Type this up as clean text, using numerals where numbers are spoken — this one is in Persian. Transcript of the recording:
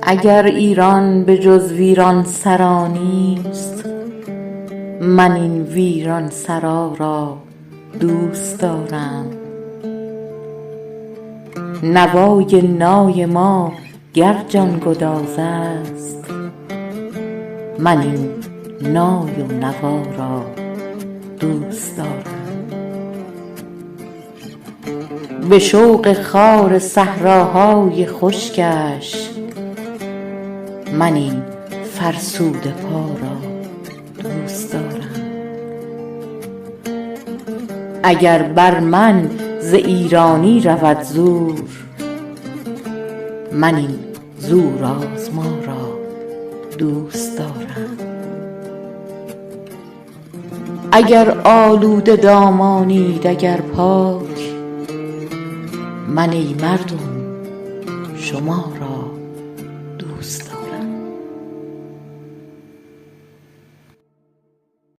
اگر ایران به جز ویران سرا نیست، من این ویران سرا را دوست دارم. نوای نای ما گر جانگداز است، من این نای و نوا را دوست دارم. به شوق خار صحراهای خشکش، من این فرسوده پا را دوست دارم. اگر بر من ز ایرانی رود زور، من این زورآزما را دوست دارم. اگر آلوده دامانید اگر پاک، من ای مردم شما را